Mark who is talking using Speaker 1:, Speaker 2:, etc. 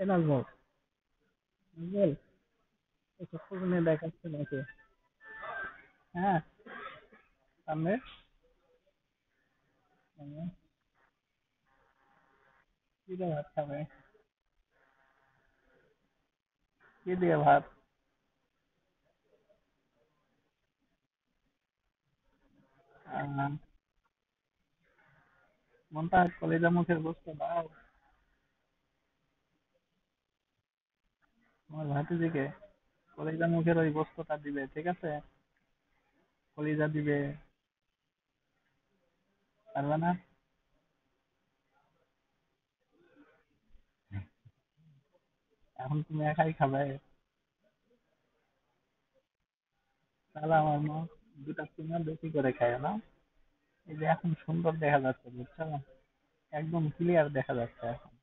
Speaker 1: এ নাজমুল, নাজমুল, এই চক্কর নিয়ে দেখাচ্ছে নাকি? হ্যাঁ, সামনে মানে কি দিয়ে ভাত খাবে? কি দিয়ে ভাত? আহ, মনটা কলিজা মুখের গোস্ত দাও। আমার ভাতিজিকে কলিজা মুখের ওই গোস্তটা দিবে, ঠিক আছে? কলিজা দিবে, পারবে না? এখন তুমি একাই খাবে? তাহলে আমার মা দুটা চুমা বেশি করে খায় না? এই যে এখন সুন্দর দেখা যাচ্ছে, বুঝছো? একদম ক্লিয়ার দেখা যাচ্ছে এখন।